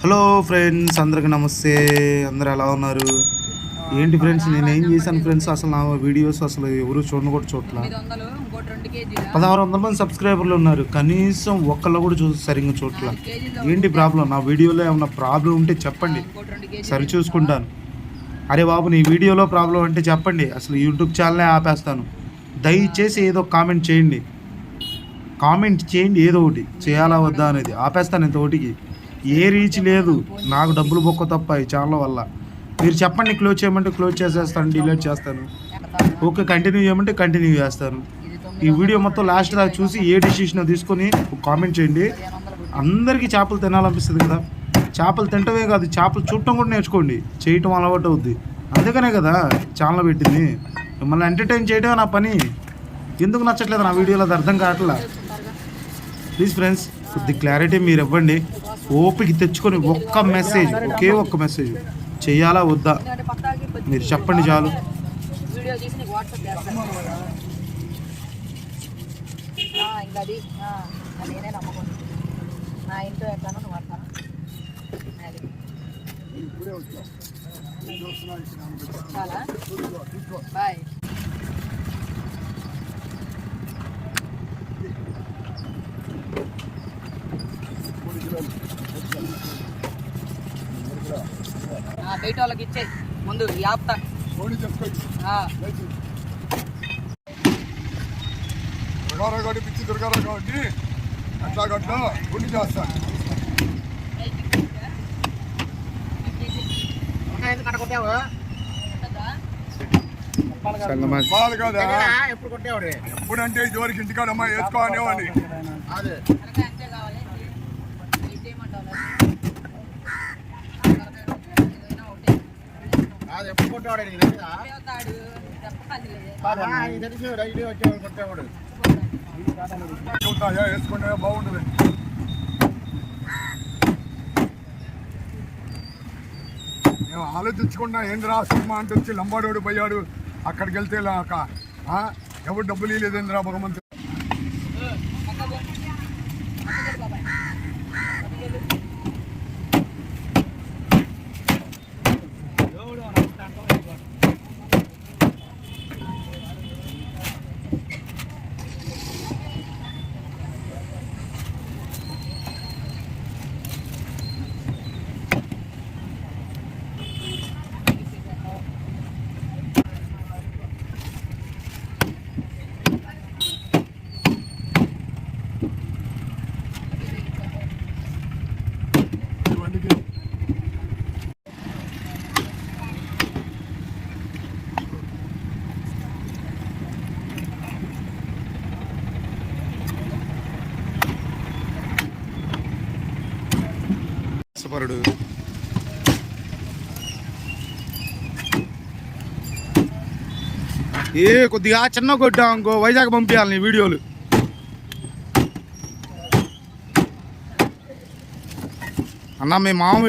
Hello friends, అందరికి నమస్తే. అందరు ఎలా ఉన్నారు? ఏంటి ఫ్రెండ్స్, నేను ఏం చేశాను ఫ్రెండ్స్? అసలు నా వీడియోస్ అసలు ఎవరు కూడా చూడట్లా. 1600 మంది సబ్స్క్రైబర్లు ఉన్నారు, కనీసం ఒక్కళ్ళు కూడా సరిగ్గా చూడట్లా. ఏంటి ప్రాబ్లం? నా వీడియోలో ఏమన్నా ప్రాబ్లం ఉంటే చెప్పండి, సరి చూసుకుంటాను. అరే బాబు, నీ వీడియోలో ప్రాబ్లం అంటే చెప్పండి, అసలు యూట్యూబ్ ఛానలే ఆపేస్తాను. దయచేసి ఏదో కామెంట్ చేయండి, ఏదో ఒకటి చేయాలా వద్దా అనేది. ఆపేస్తాను ఇంతోటికి. ఏ రీచ్ లేదు, నాకు డబ్బులు బొక్క తప్ప ఈ ఛానల్ వల్ల. మీరు చెప్పండి, క్లోజ్ చేయమంటే క్లోజ్ చేసేస్తాను, డిలీట్ చేస్తాను. ఓకే, కంటిన్యూ చేయమంటే కంటిన్యూ చేస్తాను. ఈ వీడియో మొత్తం లాస్ట్ దాకా చూసి ఏ డిసిషన్ తీసుకొని కామెంట్ చేయండి. అందరికీ చేపలు తినాలనిపిస్తుంది కదా. చేపలు తింటమే కాదు, చేపలు చూడటం కూడా నేర్చుకోండి. చేయటం అలవాటు అవుద్ది. అందుకనే కదా ఛానల్ పెట్టింది. మిమ్మల్ని ఎంటర్టైన్ చేయడమే నా పని. ఎందుకు నచ్చట్లేదు నా వీడియోలో, అది అర్థం కావట్లా. ప్లీజ్ ఫ్రెండ్స్, కొద్ది క్లారిటీ మీరు ఇవ్వండి. ఓపిక తెచ్చుకొని ఒక్క మెసేజ్, ఒకే ఒక్క మెసేజ్ చెయ్యాలా వద్దా మీరు చెప్పండి చాలు. బాయ్. బయట వాళ్ళకి ఇచ్చే ముందు యాప్తా పిచ్చి దొరకారా కాబట్టి అట్లా గట్లా గుండి చేస్తాను. ఎప్పుడంటే ఇదివరకు ఇంటికాడమ్మా వేసుకోవాలేవాడిని. వేసుకుంటే బాగుంటుంది. మేము ఆలోచించకుండా ఏంది రాసుకుమా అంటే వచ్చి లంబాడోడు పోయాడు, అక్కడికి వెళ్తే ఎవరు డబ్బులు ఇవ్వలేదేంద్రా భగవంతుడు. కొద్దిగా చిన్న కొట్టా ఇంకో వైజాగ్ పంపించాలి నీ వీడియోలు. అన్న మీ మామ